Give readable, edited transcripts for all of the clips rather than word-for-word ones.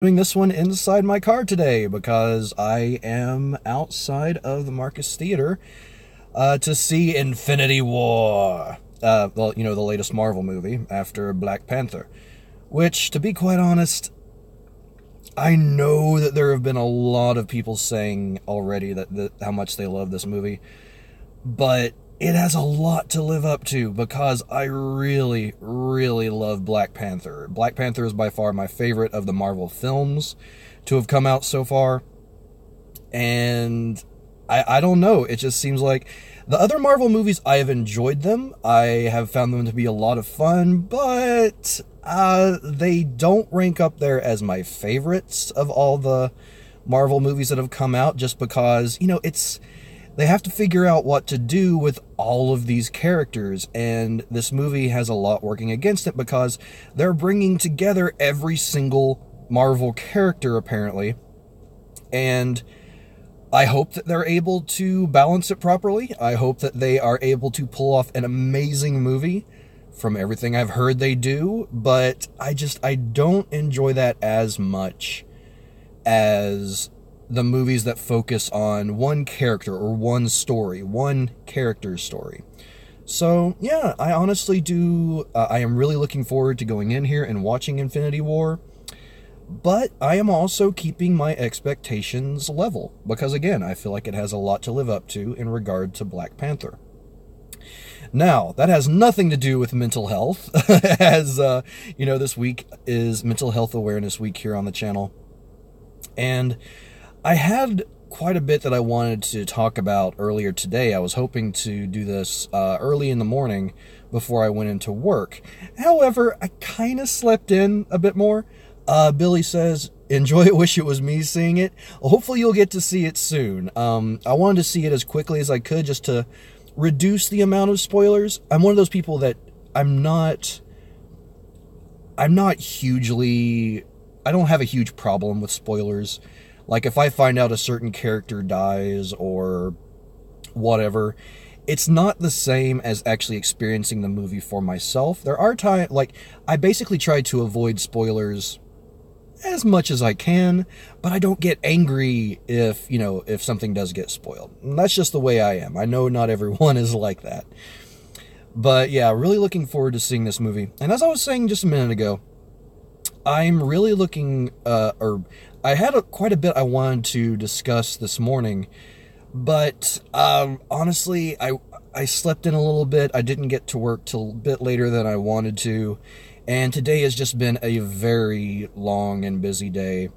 Doing this one inside my car today because I am outside of the Marcus Theater to see Infinity War. Well, you know, the latest Marvel movie after Black Panther. Which, to be quite honest, I know that there have been a lot of people saying already that how much they love this movie. But it has a lot to live up to because I really, really love Black Panther. Black Panther is by far my favorite of the Marvel films to have come out so far. And I don't know, it just seems like the other Marvel movies, I have enjoyed them. I have found them to be a lot of fun, but they don't rank up there as my favorites of all the Marvel movies that have come out just because, you know, they have to figure out what to do with all of these characters, and this movie has a lot working against it because they're bringing together every single Marvel character, apparently, and I hope that they're able to balance it properly. I hope that they are able to pull off an amazing movie from everything I've heard they do, but I don't enjoy that as much as the movies that focus on one character or one story, one character's story. So, yeah, I honestly do. I am really looking forward to going in here and watching Infinity War. But I am also keeping my expectations level. Because, again, I feel like it has a lot to live up to in regard to Black Panther. Now, that has nothing to do with mental health. As, you know, this week is Mental Health Awareness Week here on the channel. And I had quite a bit that I wanted to talk about earlier today. I was hoping to do this early in the morning before I went into work. However, I kind of slept in a bit more. Billy says, enjoy it, wish it was me seeing it. Well, hopefully you'll get to see it soon. I wanted to see it as quickly as I could just to reduce the amount of spoilers. I'm one of those people that I'm not hugely... I don't have a huge problem with spoilers. Like, if I find out a certain character dies or whatever, it's not the same as actually experiencing the movie for myself. There are times, like, I basically try to avoid spoilers as much as I can, but I don't get angry if, you know, if something does get spoiled. And that's just the way I am. I know not everyone is like that. But, yeah, really looking forward to seeing this movie. And as I was saying just a minute ago, I'm really looking, I had quite a bit I wanted to discuss this morning, but honestly, I slept in a little bit. I didn't get to work till a bit later than I wanted to, and today has just been a very long and busy day.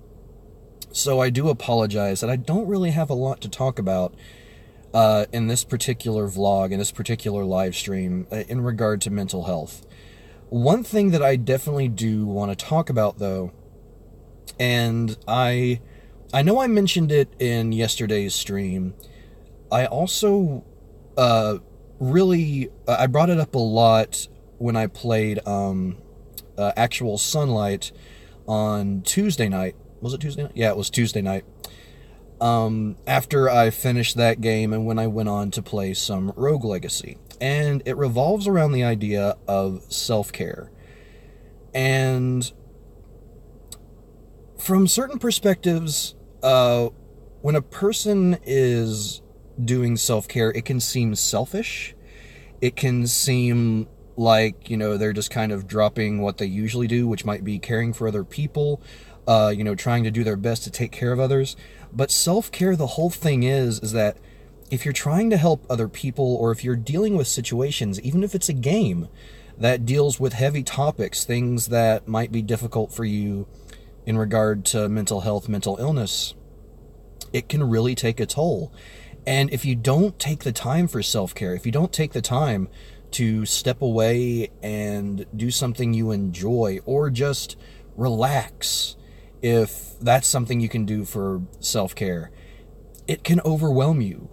So I do apologize that I don't really have a lot to talk about in this particular vlog, in this particular live stream, in regard to mental health. One thing that I definitely do want to talk about, though, and I know I mentioned it in yesterday's stream, I also I brought it up a lot when I played Actual Sunlight on Tuesday night. Was it Tuesday night? Yeah, it was Tuesday night. After I finished that game and when I went on to play some Rogue Legacy. And it revolves around the idea of self-care. And from certain perspectives, when a person is doing self-care, it can seem selfish. It can seem like, you know, they're just kind of dropping what they usually do, which might be caring for other people, you know, trying to do their best to take care of others. But self-care, the whole thing is that if you're trying to help other people, or if you're dealing with situations, even if it's a game that deals with heavy topics, things that might be difficult for you in regard to mental health, mental illness, it can really take a toll. And if you don't take the time for self-care, if you don't take the time to step away and do something you enjoy, or just relax, if that's something you can do for self-care, it can overwhelm you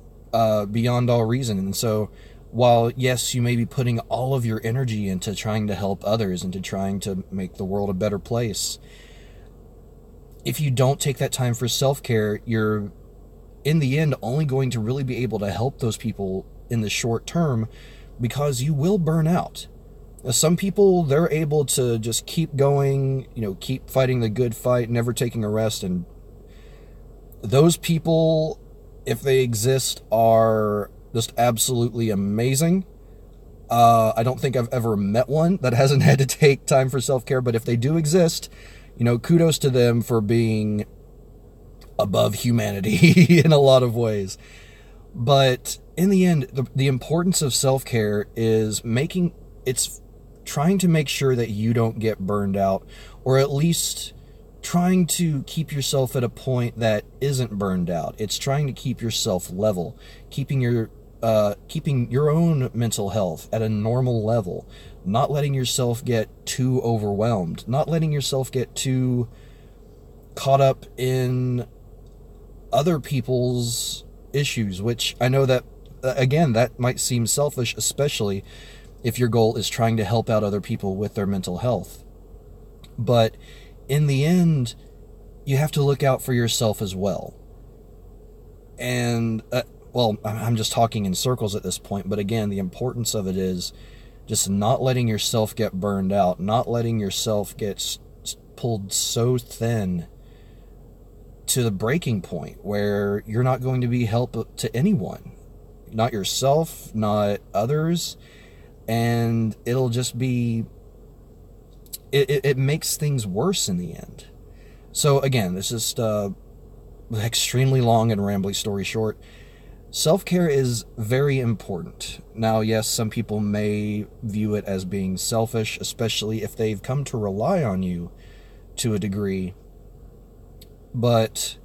beyond all reason. And so, while, yes, you may be putting all of your energy into trying to help others, into trying to make the world a better place, if you don't take that time for self-care, you're, in the end, only going to really be able to help those people in the short term, because you will burn out. Some people, they're able to just keep going, keep fighting the good fight, never taking a rest. And those people, if they exist, are just absolutely amazing. I don't think I've ever met one that hasn't had to take time for self-care, but if they do exist, kudos to them for being above humanity in a lot of ways. But in the end, the importance of self-care is trying to make sure that you don't get burned out, or at least trying to keep yourself at a point that isn't burned out. It's trying to keep yourself level, keeping your own mental health at a normal level, not letting yourself get too overwhelmed, not letting yourself get too caught up in other people's issues, which I know that, again, that might seem selfish, especially if your goal is trying to help out other people with their mental health. But in the end, you have to look out for yourself as well. And, well, I'm just talking in circles at this point, but again, the importance of it is just not letting yourself get burned out, not letting yourself get pulled so thin to the breaking point where you're not going to be help to anyone, not yourself, not others, and it'll just be, it makes things worse in the end. So again, this is just extremely long and rambly story short. Self-care is very important. Now, yes, some people may view it as being selfish, especially if they've come to rely on you to a degree. But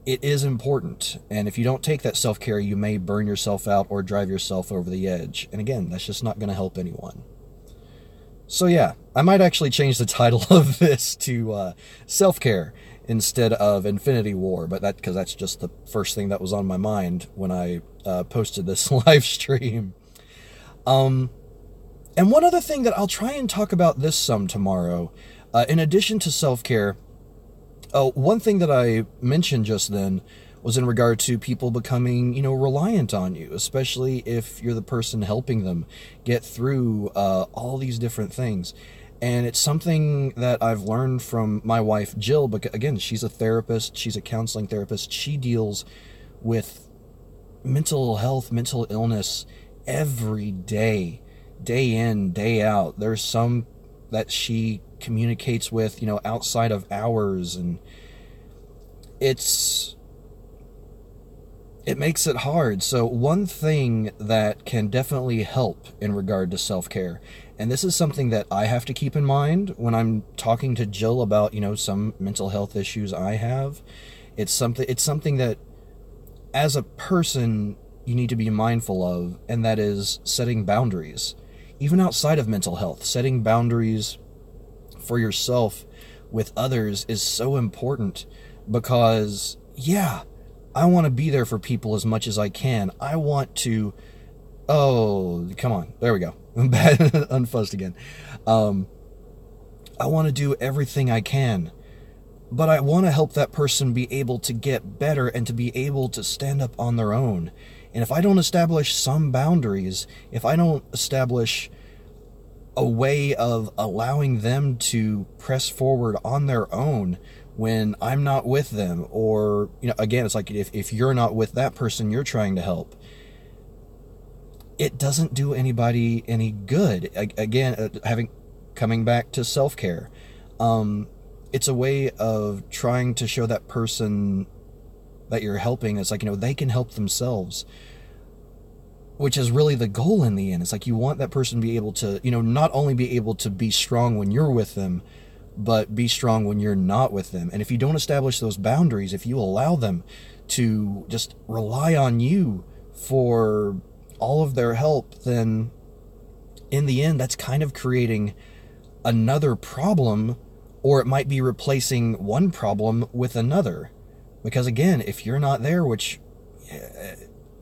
it is important. And if you don't take that self-care, you may burn yourself out or drive yourself over the edge. And again, that's just not going to help anyone. So yeah, I might actually change the title of this to self-care instead of Infinity War, but because that's just the first thing that was on my mind when I posted this live stream. And one other thing that I'll try and talk about this some tomorrow, in addition to self-care, one thing that I mentioned just then was in regard to people becoming, reliant on you, especially if you're the person helping them get through all these different things. And it's something that I've learned from my wife, Jill, because, again, she's a therapist. She's a counseling therapist. She deals with mental health, mental illness every day, day in, day out. There's some that she communicates with, outside of hours, and it makes it hard. So one thing that can definitely help in regard to self-care, and this is something that I have to keep in mind when I'm talking to Jill about, some mental health issues I have. It's something that, as a person, you need to be mindful of, and that is setting boundaries. Even outside of mental health, setting boundaries for yourself with others is so important, because, yeah, I want to be there for people as much as I can. I want to... Oh, come on. There we go. Unfuzzed again. I want to do everything I can, but I want to help that person be able to get better and to be able to stand up on their own. And if I don't establish some boundaries, if I don't establish a way of allowing them to press forward on their own when I'm not with them, or, again, it's like if you're not with that person you're trying to help, it doesn't do anybody any good. Again, coming back to self-care, it's a way of trying to show that person that you're helping, it's like, they can help themselves, which is really the goal in the end. It's like you want that person to be able to, not only be able to be strong when you're with them, but be strong when you're not with them. And if you don't establish those boundaries, if you allow them to just rely on you for all of their help, then in the end, that's kind of creating another problem, or it might be replacing one problem with another. Because again, if you're not there, which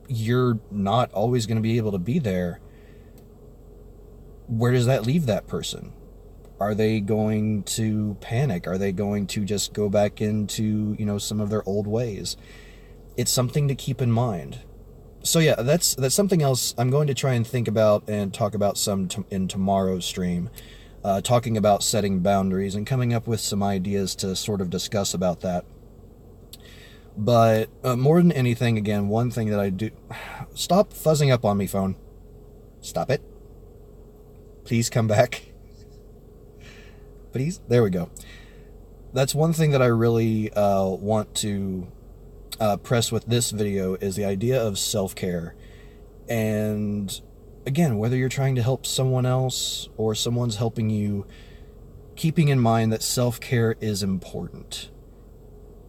you're not always going to be able to be there, where does that leave that person? Are they going to panic? Are they going to just go back into, some of their old ways? It's something to keep in mind. So yeah, that's something else I'm going to try and think about and talk about some in tomorrow's stream, talking about setting boundaries and coming up with some ideas to sort of discuss about that. But more than anything, again, one thing that I do... Stop fuzzing up on me, phone. Stop it. Please come back. Please? There we go. That's one thing that I really want to press with this video, is the idea of self-care. And again, whether you're trying to help someone else or someone's helping you, keeping in mind that self-care is important,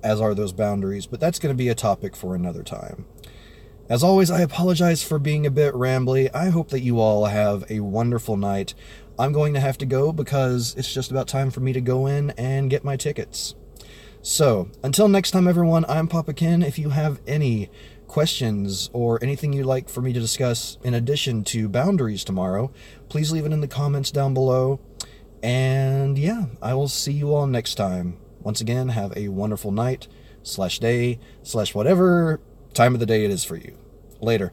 as are those boundaries, but that's going to be a topic for another time. As always, I apologize for being a bit rambly. I hope that you all have a wonderful night. I'm going to have to go because it's just about time for me to go in and get my tickets. So, until next time, everyone, I'm Papa Ken. If you have any questions or anything you'd like for me to discuss in addition to boundaries tomorrow, please leave it in the comments down below. And yeah, I will see you all next time. Once again, have a wonderful night, /day, / whatever time of the day it is for you. Later.